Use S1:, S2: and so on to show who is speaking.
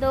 S1: 2